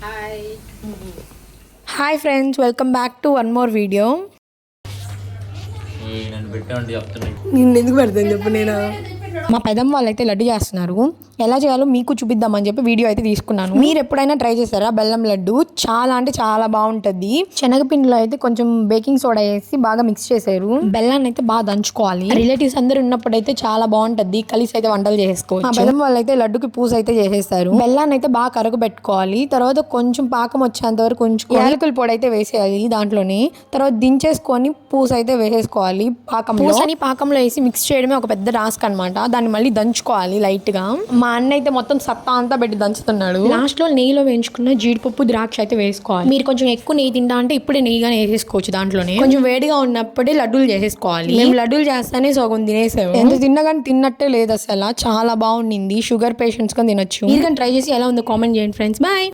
Hi hi friends, welcome back to one more video. నన్ను పెట్టండి చెప్తున్నాను. నేను ఎందుకు పెడతాను చెప్పు. నేను మా పెదమ్మ వాళ్ళు అయితే లడ్డు చేస్తున్నారు. ఎలా చేయాలో మీకు చూపిద్దామని చెప్పి వీడియో అయితే తీసుకున్నాను. మీరు ఎప్పుడైనా ట్రై చేస్తారా బెల్లం లడ్డు? చాలా అంటే చాలా బాగుంటుంది. శనగపిండిలో అయితే కొంచెం బేకింగ్ సోడా వేసి బాగా మిక్స్ చేశారు. బెల్లాన్ని అయితే బాగా దంచుకోవాలి. రిలేటివ్స్ అందరు ఉన్నప్పుడు అయితే చాలా బాగుంటది. కలిసి అయితే వంటలు చేసుకోవచ్చు. మా పెదమ్మ వాళ్ళు అయితే లడ్డుకి పూజ అయితే చేసేస్తారు. బెల్లాన్ని అయితే బాగా కరగబెట్టుకోవాలి. తర్వాత కొంచెం పాకం వచ్చేంత వరకు ఉంచుకొని యాలకుల పొడి అయితే వేసేయాలి దాంట్లోని. తర్వాత దించేసుకొని పూస అయితే వేసేసుకోవాలి. పూసని పాకంలో వేసి మిక్స్ చేయడమే ఒక పెద్ద టాస్క్ అనమాట. దాన్ని మళ్ళీ దంచుకోవాలి లైట్ గా. మా అన్న అయితే మొత్తం సత్తా అంతా పెట్టి దంచుతున్నాడు. లాస్ట్ లో నెయ్యిలో వేయించుకున్న జీడిపప్పు ద్రాక్ష అయితే వేసుకోవాలి. మీరు కొంచెం ఎక్కువ నెయ్యి తింటా అంటే ఇప్పుడే నెయ్యిగా వేసేసుకోవచ్చు. దాంట్లోనే కొంచెం వేడిగా ఉన్నప్పుడే లడ్డూలు చేసేసుకోవాలి. మేము లడ్డూలు చేస్తానే సగం తినేసాము. ఎంత తిన్నా కానీ తిన్నట్టే లేదు అసలు. చాలా బాగుండింది. షుగర్ పేషెంట్స్ గా తినొచ్చు. మీరు కానీ ట్రై చేసి ఎలా ఉందో కామెంట్ చేయండి ఫ్రెండ్స్. బాయ్.